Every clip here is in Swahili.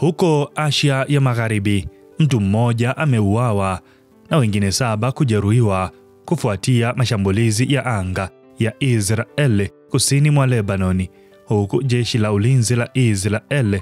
Huko Asia ya Magharibi, mtu mmoja ameuawa na wengine 7 kujeruhiwa kufuatia mashambulizi ya anga ya Israel kusini mwa Lebanon, huku jeshi la ulinzi la Israel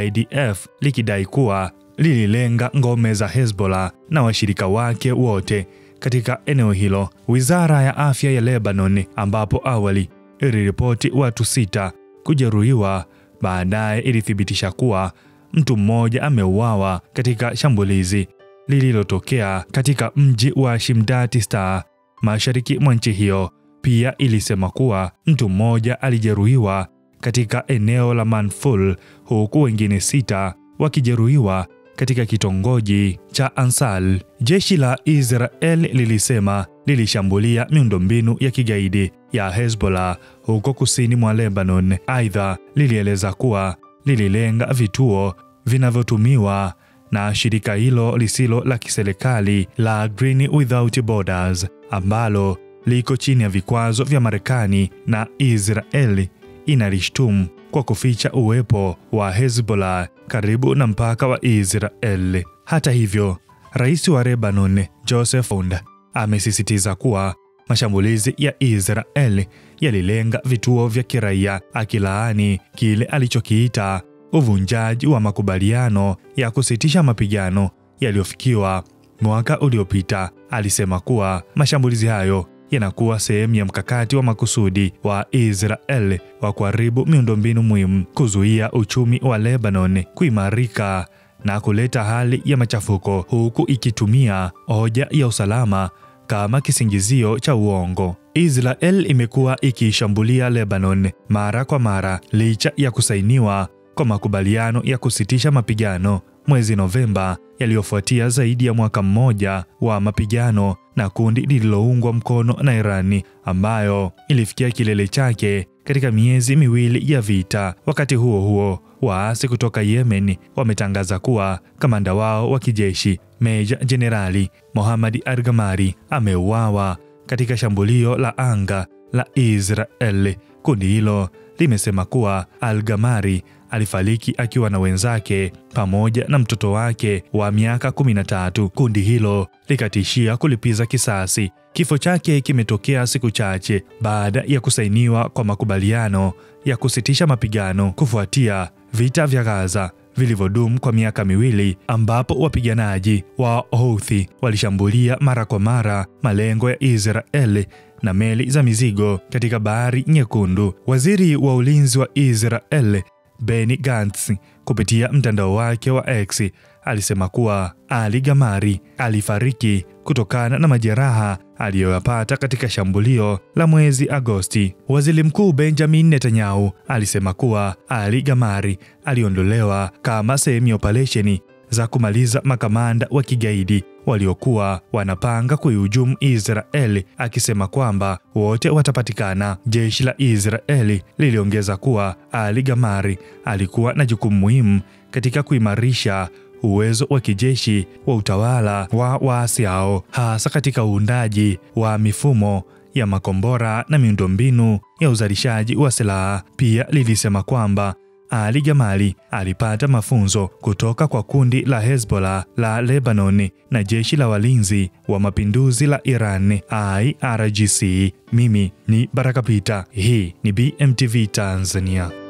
IDF likidai kuwa lililenga ngome za Hezbollah na washirika wake wote katika eneo hilo. Wizara ya afya ya Lebanon, ambapo awali iliripoti watu 6 kujeruhiwa, baadaye ilithibitisha kuwa mtu mmoja ameuawa katika shambulizi lililotokea katika mji wa Shimdati Star, mashariki mwa nchi hiyo. Pia ilisema kuwa mtu mmoja alijeruhiwa katika eneo la Manful, huku wengine 6 wakijeruhiwa katika kitongoji cha Ansal. Jeshi la Israel lilisema lilishambulia miundombinu ya kigaidi ya Hezbollah huko kusini mwa Lebanon. Aidha, lilieleza kuwa lililenga vituo vinavyotumiwa na shirika hilo lisilo la kiserikali la Green Without Borders, ambalo liko chini ya vikwazo vya Marekani, na Israeli inalishtumu kwa kuficha uwepo wa Hezbollah karibu na mpaka wa Israel. Hata hivyo, rais wa Lebanon Joseph Aoun amesisitiza kuwa mashambulizi ya Israel yalilenga vituo vya kiraia, akilaani kile alichokiita uvunjaji wa makubaliano ya kusitisha mapigano yaliyofikiwa mwaka uliopita. Alisema kuwa mashambulizi hayo yanakuwa sehemu ya mkakati wa makusudi wa Israel wa kuharibu miundombinu muhimu, kuzuia uchumi wa Lebanon kuimarika na kuleta hali ya machafuko, huku ikitumia hoja ya usalama kama kisingizio cha uongo. Israel imekuwa ikishambulia Lebanon mara kwa mara licha ya kusainiwa kwa makubaliano ya kusitisha mapigano mwezi Novemba, yaliyofuatia zaidi ya mwaka mmoja wa mapigano na kundi lililoungwa mkono na Irani, ambayo ilifikia kilele chake katika miezi miwili ya vita. Wakati huo huo, waasi kutoka Yemen wametangaza kuwa kamanda wao wa kijeshi Meja Jenerali Mohammad Al-Gamari ameuawa katika shambulio la anga la Israel. Kundi hilo limesema kuwa Al-Gamari alifariki akiwa na wenzake pamoja na mtoto wake wa miaka 13. Kundi hilo likatishia kulipiza kisasi. Kifo chake kimetokea siku chache baada ya kusainiwa kwa makubaliano ya kusitisha mapigano kufuatia vita vya Gaza vilivyodumu kwa miaka 2, ambapo wapiganaji wa Houthi walishambulia mara kwa mara malengo ya Israel na meli za mizigo katika Bahari Nyekundu. Waziri wa ulinzi wa Israel Benny Gantz kupitia mtandao wake wa X alisema kuwa Al-Gamari alifariki kutokana na majeraha aliyoyapata katika shambulio la mwezi Agosti. Waziri Mkuu Benjamin Netanyahu alisema kuwa Al-Gamari aliondolewa kama sehemu ya operesheni za kumaliza makamanda wa kigaidi waliokuwa wanapanga kuihujumu Israel, akisema kwamba wote watapatikana. Jeshi la Israeli liliongeza kuwa Al-Gamari alikuwa na jukumu muhimu katika kuimarisha uwezo wa kijeshi wa utawala wa waasi hao, hasa katika uundaji wa mifumo ya makombora na miundombinu ya uzalishaji wa silaha. Pia lilisema kwamba Al-Gamari alipata mafunzo kutoka kwa kundi la Hezbollah la Lebanon na jeshi la walinzi wa mapinduzi la Iran IRGC. Mimi ni Baraka Peter. Hii ni BMTV Tanzania.